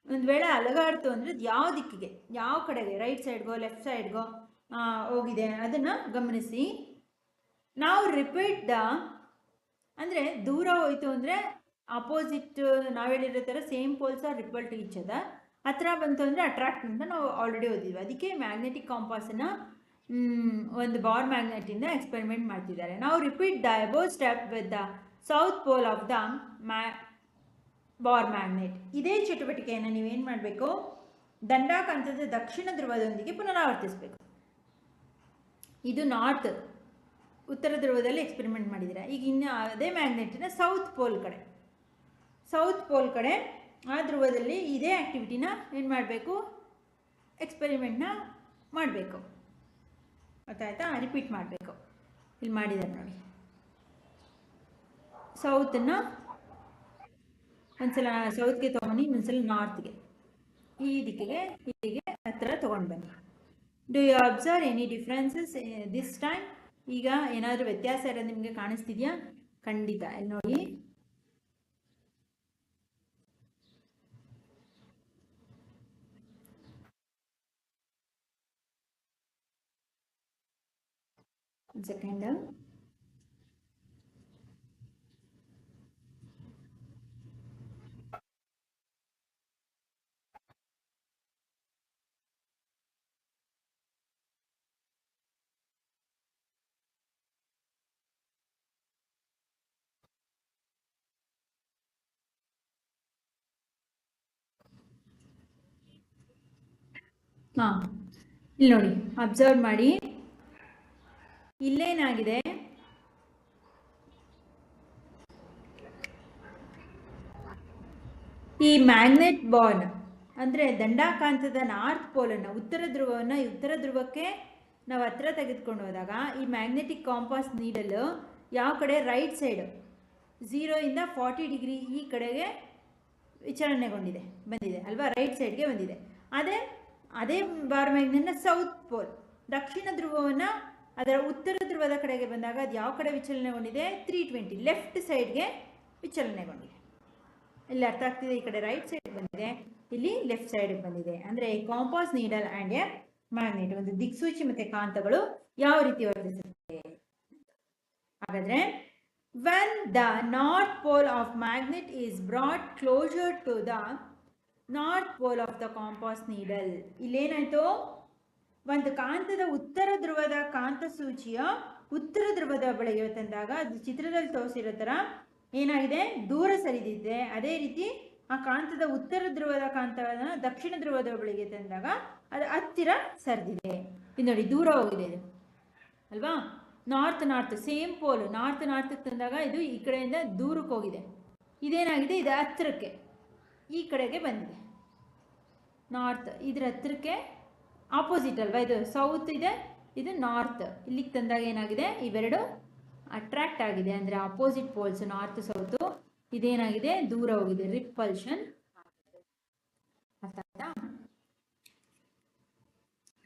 ಒಂದು ವೇಳೆ ಅಲುಗಾಡ್ತು ಅಂದರೆ ಅದು ಯಾವ ದಿಕ್ಕಿಗೆ, ಯಾವ ಕಡೆಗೆ, ರೈಟ್ ಸೈಡ್ಗೋ ಲೆಫ್ಟ್ ಸೈಡ್ಗೋ ಹೋಗಿದೆ, ಅದನ್ನು ಗಮನಿಸಿ. ನಾವು ರಿಪೀಟ್ ದ ಅಂದರೆ ದೂರ ಹೋಯಿತು ಅಂದರೆ ಅಪೋಸಿಟ್, ನಾವು ಹೇಳಿರೋ ಥರ same poles are repel to each other. ಹತ್ರ ಬಂತು ಅಂದರೆ ಅಟ್ರಾಕ್ಟ್ ಅಂತ ನಾವು ಆಲ್ರೆಡಿ ಓದಿದ್ವಿ. ಅದಕ್ಕೆ ಮ್ಯಾಗ್ನೆಟಿಕ್ ಕಾಂಪಾಸನ್ನು ಒಂದು ಬಾರ್ ಮ್ಯಾಗ್ನೆಟಿಂದ ಎಕ್ಸ್ಪೆರಿಮೆಂಟ್ ಮಾಡ್ತಿದ್ದಾರೆ. ನಾವು repeat the above step with the south pole of the bar magnet. ಇದೇ ಚಟುವಟಿಕೆಯನ್ನು ನೀವೇನು ಮಾಡಬೇಕು? ದಂಡಾಕಾಂತದ ದಕ್ಷಿಣ ಧ್ರುವದೊಂದಿಗೆ ಪುನರಾವರ್ತಿಸಬೇಕು. ಇದು ನಾರ್ತ್, ಉತ್ತರ ಧ್ರುವದಲ್ಲಿ ಎಕ್ಸ್ಪೆರಿಮೆಂಟ್ ಮಾಡಿದ್ದೀರಾ. ಈಗ ಇನ್ನು ಅದೇ ಮ್ಯಾಗ್ನೆಟಿನ ಸೌತ್ ಪೋಲ್ ಕಡೆ ಆ ಧ್ರುವದಲ್ಲಿ ಇದೇ ಆ್ಯಕ್ಟಿವಿಟಿನ ಏನು ಮಾಡಬೇಕು? ಎಕ್ಸ್ಪೆರಿಮೆಂಟ್ನ ಮಾಡಬೇಕು. ಗೊತ್ತಾಯ್ತಾ? ರಿಪೀಟ್ ಮಾಡಬೇಕು. ಇಲ್ಲಿ ಮಾಡಿದ್ದಾರೆ ನೋಡಿ, ಸೌತನ್ನು ಒಂದ್ಸಲ ಸೌತ್ಗೆ ತೊಗೊಂಡು ಇನ್ನೊಂದ್ಸಲ ನಾರ್ತ್ಗೆ, ಈ ದಿಕ್ಕಿಗೆ ಇಲ್ಲಿಗೆ ಹತ್ತಿರ ತೊಗೊಂಡು ಬನ್ನಿ. Do you observe any differences this time? ಈಗ ಏನಾದರೂ ವ್ಯತ್ಯಾಸ ಇರೋದು ನಿಮಗೆ ಕಾಣಿಸ್ತಿದೆಯಾ? ಖಂಡಿತ. ಇಲ್ಲಿ ನೋಡಿ, ಒಂದು ಸೆಕೆಂಡ್. ಹಾಂ, ಇಲ್ಲಿ ನೋಡಿ, ಅಬ್ಸರ್ವ್ ಮಾಡಿ. ಇಲ್ಲೇನಾಗಿದೆ? ಈ ಮ್ಯಾಗ್ನೆಟ್ ಬಾಲ್ ಅಂದರೆ ದಂಡಾಕಾಂತದ ನಾರ್ತ್ ಪೋಲನ್ನು, ಉತ್ತರ ಧ್ರುವವನ್ನು ಉತ್ತರ ಧ್ರುವಕ್ಕೆ ನಾವು ಹತ್ರ ತೆಗೆದುಕೊಂಡು ಹೋದಾಗ ಈ ಮ್ಯಾಗ್ನೆಟಿಕ್ ಕಾಂಪಾಸ್ ನೀಡಲು ಯಾವ ಕಡೆ? ರೈಟ್ ಸೈಡು 0 ಇಂದ 40 ಡಿಗ್ರಿ ಈ ಕಡೆಗೆ ಬಂದಿದೆ ಅಲ್ವಾ? ರೈಟ್ ಸೈಡ್ಗೆ ಬಂದಿದೆ. ಅದೇ ಬಾರ್ ಮ್ಯಾಗ್ನೆಟ್ನ ಸೌತ್ ಪೋಲ್, ದಕ್ಷಿಣ ಧ್ರುವವನ್ನು ಅದರ ಉತ್ತರ ಧ್ರುವದ ಕಡೆಗೆ ಬಂದಾಗ ಅದು ಯಾವ ಕಡೆ ವಿಚಲನೆಗೊಂಡಿದೆ? 320 ಲೆಫ್ಟ್ ಸೈಡ್ಗೆ ವಿಚಲನೆಗೊಂಡಿದೆ. ಇಲ್ಲಿ ಅರ್ಥ ಆಗ್ತಿದೆ? ಈ ಕಡೆ ರೈಟ್ ಸೈಡ್ ಬಂದಿದೆ, ಇಲ್ಲಿ ಲೆಫ್ಟ್ ಸೈಡ್ಗೆ ಬಂದಿದೆ. ಅಂದರೆ compass needle and A magnet, ಒಂದು ದಿಕ್ಸೂಚಿ ಮತ್ತು ಕಾಂತಗಳು ಯಾವ ರೀತಿ ವರ್ತಿಸುತ್ತೆ? ಹಾಗಾದರೆ when the north pole of magnet is brought closer to the north pole of the compass needle, ಇಲ್ಲೇನಾಯಿತು? ಒಂದು ಕಾಂತದ ಉತ್ತರ ಧ್ರುವದ ಕಾಂತಸೂಚಿಯ ಉತ್ತರ ಧ್ರುವದ ಬಳಿಗೆ ತಂದಾಗ ಅದು ಚಿತ್ರದಲ್ಲಿ ತೋರಿಸಿರೋ ಥರ ಏನಾಗಿದೆ? ದೂರ ಸರಿದಿದೆ. ಅದೇ ರೀತಿ ಆ ಕಾಂತದ ಉತ್ತರ ಧ್ರುವದ ಕಾಂತವನ್ನು ದಕ್ಷಿಣ ಧ್ರುವದ ಬಳಿಗೆ ತಂದಾಗ ಅದು ಹತ್ತಿರ ಸರಿದಿದೆ. ಇದು ನೋಡಿ, ದೂರ ಹೋಗಿದೆ ಇದು ಅಲ್ವಾ? ನಾರ್ತ್ ಸೇಮ್ ಪೋಲ್, ನಾರ್ತ್ ತಂದಾಗ ಇದು ಈ ಕಡೆಯಿಂದ ದೂರಕ್ಕೆ ಹೋಗಿದೆ. ಇದೇನಾಗಿದೆ? ಇದು ಹತ್ತಿರಕ್ಕೆ ಈ ಕಡೆಗೆ ಬಂದಿದೆ. ನಾರ್ತ್ ಇದ್ರ ಹತ್ತಿರಕ್ಕೆ ಆಪೋಸಿಟ್ ಅಲ್ವಾ? ಇದು ಸೌತ್ ಇದೆ, ಇದು ನಾರ್ತ್. ಇಲ್ಲಿಗೆ ತಂದಾಗ ಏನಾಗಿದೆ? ಇವೆರಡು ಅಟ್ರಾಕ್ಟ್ ಆಗಿದೆ, ಅಂದರೆ ಆಪೋಸಿಟ್ ಪೋಲ್ಸ್ ನಾರ್ತ್ ಸೌತು. ಇದೇನಾಗಿದೆ? ದೂರ ಹೋಗಿದೆ, ರಿಪಲ್ಷನ್.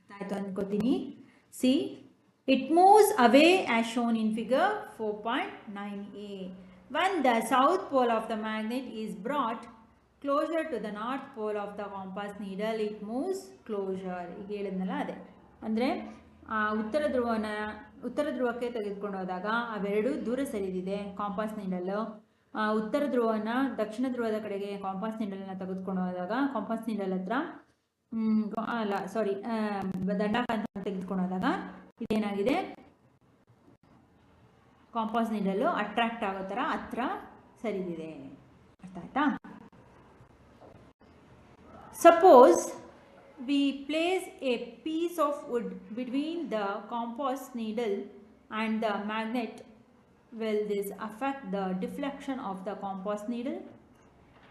ಆಯ್ತು ಅನ್ಕೋತೀನಿ. C It moves away as shown in figure 4.9a. When the south pole of the magnet is brought closer to the north pole of the compass needle, it moves closer. ಈಗ ಹೇಳಿದ್ನಲ್ಲ ಅದೇ ಅಂದರೆ ಉತ್ತರ ಧ್ರುವಕ್ಕೆ ತೆಗೆದುಕೊಂಡು ಹೋದಾಗ ಅವೆರಡು ದೂರ ಸರಿದಿದೆ ಕಾಂಪಾಸ್ ನೀಡಲು. ಉತ್ತರ ಧ್ರುವನ ದಕ್ಷಿಣ ಧ್ರುವದ ಕಡೆಗೆ ಕಾಂಪಾಸ್ ನೀಡಲ್ನ ತೆಗೆದುಕೊಂಡು ಹೋದಾಗ ಕಾಂಪಾಸ್ ನೀಡಲ್ ಹತ್ರ ದಂಡಕಾಂತ ತೆಗೆದುಕೊಂಡು ಹೋದಾಗ ಇದೇನಾಗಿದೆ, ಕಾಂಪಾಸ್ ನೀಡಲು ಅಟ್ರಾಕ್ಟ್ ಆಗೋ ಥರ ಹತ್ರ ಸರಿದಿದೆ. ಅರ್ಥ ಆಯ್ತಾ? Suppose we place a piece of wood between the compass needle and the magnet. Will this affect the deflection of the compass needle?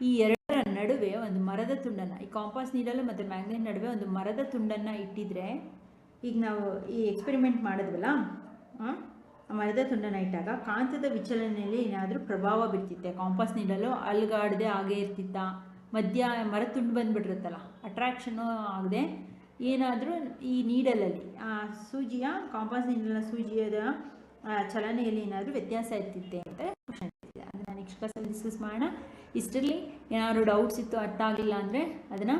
ಈ ಎರಡರ ನಡುವೆ ಒಂದು ಮರದ ತುಂಡನ್ನು, ಈ ಕಾಂಪಾಸ್ ನೀಡಲ್ ಮತ್ತು ಮ್ಯಾಗ್ನೆಟ್ ನಡುವೆ ಒಂದು ಮರದ ತುಂಡನ್ನು ಇಟ್ಟಿದ್ರೆ, ಈಗ ನಾವು ಈ ಎಕ್ಸ್ಪೆರಿಮೆಂಟ್ ಮಾಡಿದ್ವಲ್ಲ, ಆ ಮರದ ತುಂಡನ್ನು ಇಟ್ಟಾಗ ಕಾಂತದ ವಿಚಲನೆಯಲ್ಲಿ ಏನಾದರೂ ಪ್ರಭಾವ ಬೀರ್ತಿತ್ತೆ, ಕಾಂಪಾಸ್ ನೀಡಲು ಅಲ್ಗಾಡದೆ ಹಾಗೇ ಇರ್ತಿತ್ತ, ಮಧ್ಯ ಮರ ತುಂಡು ಬಂದುಬಿಟ್ಟಿರುತ್ತಲ್ಲ, ಅಟ್ರಾಕ್ಷನ್ನು ಆಗದೆ ಏನಾದರೂ ಈ ನೀಡಲಲ್ಲಿ ಸೂಜಿಯ ಕಾಂಪಾಸ್ ನೀಡಲ್ನ ಸೂಜಿಯದ ಚಲನೆಯಲ್ಲಿ ಏನಾದರೂ ವ್ಯತ್ಯಾಸ ಇರ್ತಿತ್ತೆ ಅಂತ ಕ್ವಶನ್ ಇದೆ. ಅದನ್ನು ನೆಕ್ಸ್ಟ್ ಕ್ಲಾಸಲ್ಲಿ ಡಿಸ್ಕಸ್ ಮಾಡೋಣ. ಇಷ್ಟರಲ್ಲಿ ಏನಾದರೂ ಡೌಟ್ಸ್ ಇತ್ತು, ಅರ್ಥ ಆಗಲಿಲ್ಲ ಅಂದರೆ ಅದನ್ನು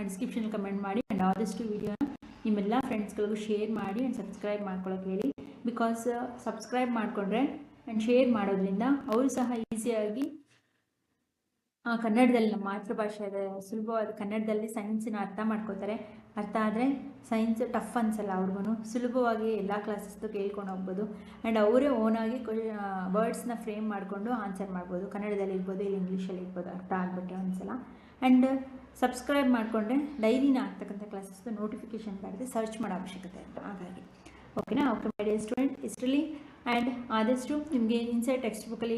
ಡಿಸ್ಕ್ರಿಪ್ಷನಲ್ಲಿ ಕಮೆಂಟ್ ಮಾಡಿ. ಆ್ಯಂಡ್ ಆದಷ್ಟು ವಿಡಿಯೋನ ನಿಮ್ಮೆಲ್ಲ ಫ್ರೆಂಡ್ಸ್ಗಳಿಗೂ ಶೇರ್ ಮಾಡಿ ಆ್ಯಂಡ್ ಸಬ್ಸ್ಕ್ರೈಬ್ ಮಾಡ್ಕೊಳ್ಳೋಕೆ ಹೇಳಿ. ಬಿಕಾಸ್ ಸಬ್ಸ್ಕ್ರೈಬ್ ಮಾಡಿಕೊಂಡ್ರೆ ಆ್ಯಂಡ್ ಶೇರ್ ಮಾಡೋದ್ರಿಂದ ಅವರು ಸಹ ಈಸಿಯಾಗಿ ಕನ್ನಡದಲ್ಲಿ, ನಮ್ಮ ಮಾತೃಭಾಷೆ ಸುಲಭವಾದ ಕನ್ನಡದಲ್ಲಿ ಸೈನ್ಸಿನ ಅರ್ಥ ಮಾಡ್ಕೋತಾರೆ. ಅರ್ಥ ಆದರೆ ಸೈನ್ಸ್ ಟಫ್ ಅನ್ಸಲ್ಲ ಅವ್ರಿಗೂ, ಸುಲಭವಾಗಿ ಎಲ್ಲ ಕ್ಲಾಸಸ್ದು ಕೇಳ್ಕೊಂಡು ಹೋಗ್ಬೋದು. ಆ್ಯಂಡ್ ಅವರೇ ಓನಾಗಿ ವರ್ಡ್ಸ್ನ ಫ್ರೇಮ್ ಮಾಡಿಕೊಂಡು ಆನ್ಸರ್ ಮಾಡ್ಬೋದು. ಕನ್ನಡದಲ್ಲಿ ಇರ್ಬೋದು, ಇಲ್ಲ ಇಂಗ್ಲೀಷಲ್ಲಿ ಇರ್ಬೋದು, ಅರ್ಥ ಆಗಿಬಿಟ್ರೆ ಒಂದ್ಸಲ. ಆ್ಯಂಡ್ ಸಬ್ಸ್ಕ್ರೈಬ್ ಮಾಡಿಕೊಂಡ್ರೆ ಡೈಲಿನ ಆಗ್ತಕ್ಕಂಥ ಕ್ಲಾಸಸ್ದು ನೋಟಿಫಿಕೇಷನ್ ಬರುತ್ತೆ, ಸರ್ಚ್ ಮಾಡೋ ಅವಶ್ಯಕತೆ ಇಲ್ಲ. ಹಾಗಾಗಿ ಓಕೆನಾ? ಓಕೆ ಮೈ ಡಿಯರ್ ಸ್ಟೂಡೆಂಟ್, ಇಷ್ಟರಲ್ಲಿ ಆ್ಯಂಡ್ ಆದಷ್ಟು ನಿಮಗೆ ಇನ್ಸೈಡ್ ಟೆಕ್ಸ್ಟ್ ಬುಕ್ಕಲ್ಲಿ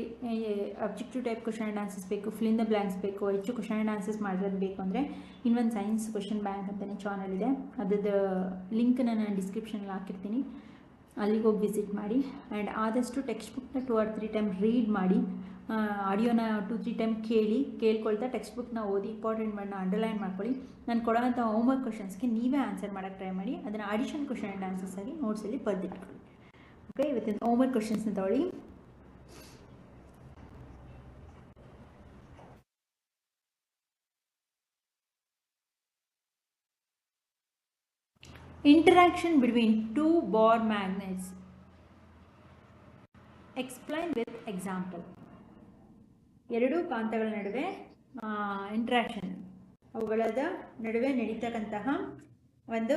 objective type question and answers ಬೇಕು, ಫಿಲ್ ಇನ್ ದ ಬ್ಲ್ಯಾಂಕ್ಸ್ ಬೇಕು, ಹೆಚ್ಚು ಕ್ವಶನ್ ಆ್ಯಂಡ್ ಆನ್ಸರ್ಸ್ ಮಾಡಿರೋದು ಬೇಕು ಅಂದರೆ ಇನ್ನೊಂದು ಸೈನ್ಸ್ ಕ್ವಶನ್ ಬ್ಯಾಂಕ್ ಅಂತಲೇ ಚಾನಲ್ ಇದೆ, ಅದ್ರದ್ದು ಲಿಂಕ್ನ ನಾನು ಡಿಸ್ಕ್ರಿಪ್ಷನಲ್ಲಿ ಹಾಕಿರ್ತೀನಿ, ಅಲ್ಲಿಗೆ ಹೋಗಿ ವಿಸಿಟ್ ಮಾಡಿ. ಆ್ಯಂಡ್ ಆದಷ್ಟು ಟೆಕ್ಸ್ಟ್ ಬುಕ್ನ 2 or 3 ಟೈಮ್ ರೀಡ್ ಮಾಡಿ, ಆಡಿಯೋನ 2-3 ಟೈಮ್ ಕೇಳ್ಕೊಳ್ತಾ ಟೆಕ್ಸ್ಟ್ ಬುಕ್ನ ಓದಿ, ಇಂಪಾರ್ಟೆಂಟ್ ಮಾಡನ್ನ ಅಂಡರ್ಲೈನ್ ಮಾಡ್ಕೊಳ್ಳಿ. ನಾನು ಕೊಡೋಂಥ ಹೋಮ್ವರ್ಕ್ ಕ್ವಶನ್ಸ್ಗೆ ನೀವೇ ಆನ್ಸರ್ ಮಾಡೋಕ್ಕೆ ಟ್ರೈ ಮಾಡಿ, ಅದನ್ನು ಅಡಿಷನ್ ಕ್ವಶನ್ ಆ್ಯಂಡ್ ಆನ್ಸರ್ಸ್ ಆಗಿ ನೋಟ್ಸಲ್ಲಿ ಬರೆದಿಟ್ಕೊಳ್ಳಿ. ಓಕೆ, ಇವತ್ತಿನ ಹೋಮ್ವರ್ಕ್ ಕ್ವಶನ್ಸ್ನ ತಗೊಳ್ಳಿ. Interaction between two Bohr magnets. Explain with example. ಎರಡು ಕಾಂತಗಳ ನಡುವೆ ಇಂಟ್ರಾಕ್ಷನ್, ಅವುಗಳ ನಡುವೆ ನಡೀತಕ್ಕಂತಹ ಒಂದು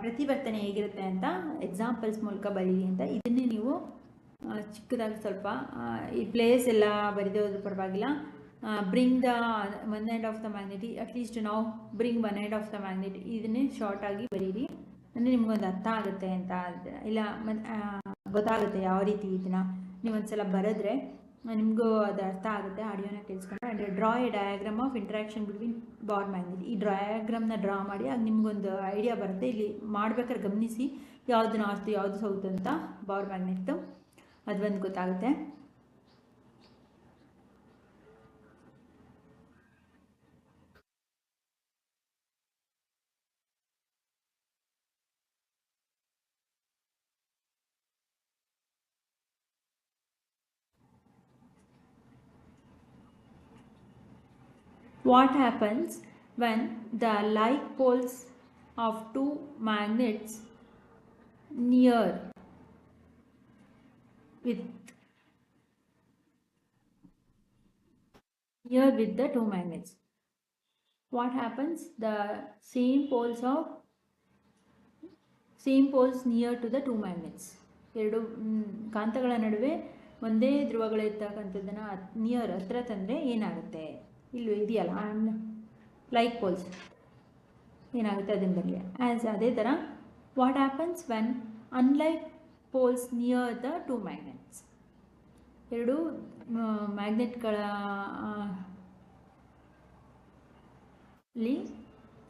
ಪ್ರತಿವರ್ತನೆ ಹೇಗಿರುತ್ತೆ ಅಂತ ಎಕ್ಸಾಂಪಲ್ಸ್ ಮೂಲಕ ಬರೀರಿ ಅಂತ. ಇದನ್ನೇ ನೀವು ಚಿಕ್ಕದಾಗಿ ಸ್ವಲ್ಪ ಈ ಪ್ಲೇಸ್ ಎಲ್ಲ ಬರೆದೋದ್ರ ಪರವಾಗಿಲ್ಲ. Bring the one end of the magnet, at least ನಾವು bring one end of the magnet, ಇದನ್ನೇ ಶಾರ್ಟಾಗಿ ಬರೀರಿ, ಅಂದರೆ ನಿಮ್ಗೊಂದು ಅರ್ಥ ಆಗುತ್ತೆ ಅಂತ. ಇಲ್ಲ ಗೊತ್ತಾಗುತ್ತೆ ಯಾವ ರೀತಿ ಇದನ್ನು ನೀವು ಒಂದ್ಸಲ ಬರೆದ್ರೆ ನಿಮಗೂ ಅದು ಅರ್ಥ ಆಗುತ್ತೆ. ಆಡಿಯೋನ ಕೇಳಿಸ್ಕೊಂಡು ಅಂದರೆ draw A diagram of interaction between bar magnet, ಈ ಡಯಾಗ್ರಾಮ್ನ ಡ್ರಾ ಮಾಡಿ, ಆಗ ನಿಮ್ಗೊಂದು ಐಡಿಯಾ ಬರುತ್ತೆ. ಇಲ್ಲಿ ಮಾಡ್ಬೇಕಾದ್ರೆ ಗಮನಿಸಿ ಯಾವುದು ನಾರ್ತ್ ಯಾವುದು ಸೌತ್ ಅಂತ ಬಾರ್ ಮ್ಯಾಗ್ನೆಟ್ಟು, ಅದು ಒಂದು ಗೊತ್ತಾಗುತ್ತೆ. What happens when the like poles of two magnets near with the two magnets? What happens? The same poles near to the two magnets. ಎರಡು ಕಾಂತಗಳ ನಡುವೆ ಒಂದೇ ಧ್ರುವಗಳಿರ್ತಕ್ಕಂಥದ್ದನ್ನು ನಿಯರ್ ಹತ್ರ ತಂದರೆ ಏನಾಗುತ್ತೆ? ಇಲ್ಲೂ ಇದೆಯಲ್ಲ ಲೈಕ್ ಪೋಲ್ಸ್, ಏನಾಗುತ್ತೆ ಅದನ್ನು ಬರಲಿ. ಅದೇ ಥರ what happens when unlike poles near the two magnets, ಎರಡು ಮ್ಯಾಗ್ನೆಟ್ಗಳ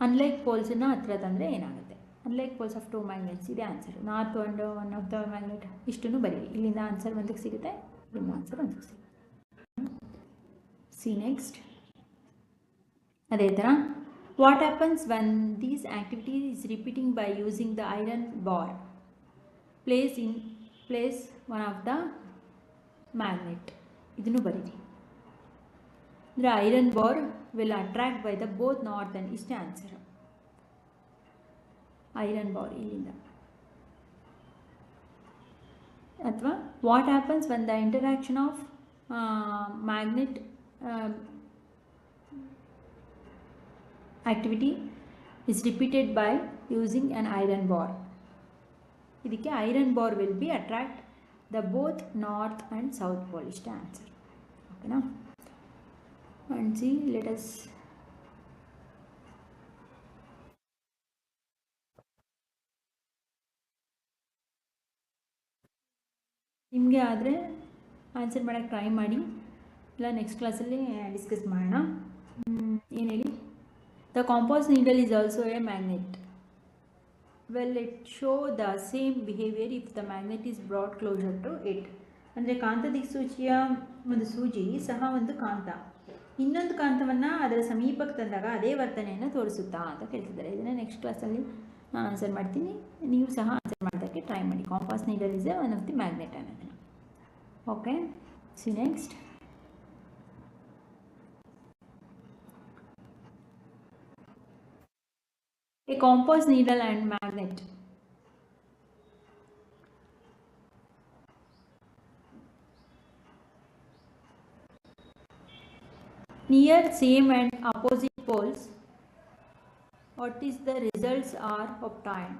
ಅನ್ಲೈಕ್ ಪೋಲ್ಸನ್ನು ಹತ್ರ ತಂದರೆ ಏನಾಗುತ್ತೆ? Unlike poles of two magnets, ಇದೆ answer. North one of the magnet, ಇಷ್ಟನ್ನು ಬರೀರಿ. ಇಲ್ಲಿಂದ ಆನ್ಸರ್ ಒಂದಕ್ಕೆ ಸಿಗುತ್ತೆ, ಇಲ್ಲಿಂದ ಆನ್ಸರ್ ಒಂದಕ್ಕೆ ಸಿಗುತ್ತೆ. C next. ಅದೇ ಥರ what happens when these activity is repeating by using the iron bar? place one of the magnet. ಇದನ್ನು ಬರೀರಿ. The iron bar will attract by the both north and east answer. Iron bar ಇಲ್ಲಿಂದ. ಅಥವಾ what happens when the interaction of magnet activity is repeated by using an iron bar. ಇದಕ್ಕೆ iron bar will be attract the both north and south pole. ಇಷ್ಟ answer. ಓಕೆನಾ? and see, let us ನಿಮಗೆ ಆದರೆ answer ಮಾಡೋಕ್ಕೆ try ಮಾಡಿ, ಇಲ್ಲ next ಕ್ಲಾಸಲ್ಲಿ discuss ಮಾಡೋಣ. ಏನು ಹೇಳಿ? The compass needle is also a magnet. Well it show the same behaviour if the magnet is brought closer to it. ಅಂದರೆ ಕಾಂತ ದಿಕ್ಸೂಚಿಯ ಒಂದು ಸೂಜಿ ಸಹ ಒಂದು ಕಾಂತ ಇನ್ನೊಂದು ಕಾಂತವನ್ನು ಅದರ ಸಮೀಪಕ್ಕೆ ತಂದಾಗ ಅದೇ ವರ್ತನೆಯನ್ನು ತೋರಿಸುತ್ತಾ ಅಂತ ಕೇಳ್ತಿದ್ದಾರೆ. ಇದನ್ನು ನೆಕ್ಸ್ಟ್ ಕ್ಲಾಸಲ್ಲಿ ನಾನು ಆನ್ಸರ್ ಮಾಡ್ತೀನಿ, ನೀವು ಸಹ ಆನ್ಸರ್ ಮಾಡೋದಕ್ಕೆ ಟ್ರೈ ಮಾಡಿ. Compass needle is one of the magnet ಅನ್ನೋದನ್ನು. Okay, see next. A compass needle and magnet. Near same and opposite poles, what is the results are obtained?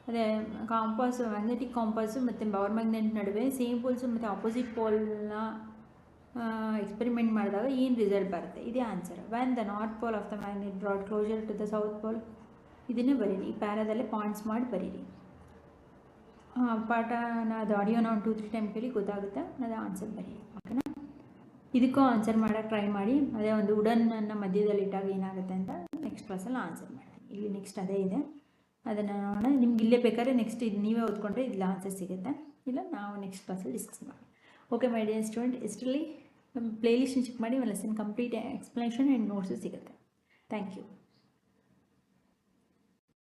ಅದೇ ಕಾಂಪಾಸ್, ಮ್ಯಾಗ್ನೆಟಿಕ್ ಕಾಂಪಾಸು ಮತ್ತು power magnet ನಡುವೆ same poles ಮತ್ತು opposite ಪೋಲ್ನ experiment ಮಾಡಿದಾಗ ಏನು result ಬರುತ್ತೆ? ಇದೇ answer. When the north pole of the magnet brought closer to the south pole. ಇದನ್ನೇ ಬರೀರಿ, ಈ ಪ್ಯಾರಾದಲ್ಲೇ ಪಾಯಿಂಟ್ಸ್ ಮಾಡಿ ಬರೀರಿ. ಪಾಠನ ಅದು ಆಡಿಯೋನ ಒಂದು 2-3 ಟೈಮ್ ಕೇಳಿ ಗೊತ್ತಾಗುತ್ತೆ, ಅದು ಆನ್ಸರ್ ಬರೀರಿ. ಓಕೆನಾ? ಇದಕ್ಕೂ ಆನ್ಸರ್ ಮಾಡೋಕ್ಕೆ ಟ್ರೈ ಮಾಡಿ. ಅದೇ ಒಂದು ವುಡನ್ನ ಮಧ್ಯದಲ್ಲಿ ಇಟ್ಟಾಗ ಏನಾಗುತ್ತೆ ಅಂತ ನೆಕ್ಸ್ಟ್ ಕ್ಲಾಸಲ್ಲಿ ಆನ್ಸರ್ ಮಾಡ್ತೀನಿ. ಇಲ್ಲಿ ನೆಕ್ಸ್ಟ್ ಅದೇ ಇದೆ, ಅದನ್ನು ನೋಡೋಣ. ನಿಮ್ಗೆ ಇಲ್ಲೇ ಬೇಕಾದ್ರೆ ನೆಕ್ಸ್ಟ್ ಇದು ನೀವೇ ಓದ್ಕೊಂಡ್ರೆ ಇಲ್ಲಿ ಆನ್ಸರ್ ಸಿಗುತ್ತೆ, ಇಲ್ಲ ನಾವು ನೆಕ್ಸ್ಟ್ ಕ್ಲಾಸಲ್ಲಿ ಡಿಸ್ಕಸ್ ಮಾಡಿ. ಓಕೆ ಮೈ ಡಿಯರ್ ಸ್ಟೂಡೆಂಟ್, ಎಷ್ಟರಲ್ಲಿ ನಮ್ಮ ಪ್ಲೇಲಿಸ್ಟ್ನ ಚೆಕ್ ಮಾಡಿ, ಒಂದು lesson complete explanation and notes ಸಿಗುತ್ತೆ. Thank you.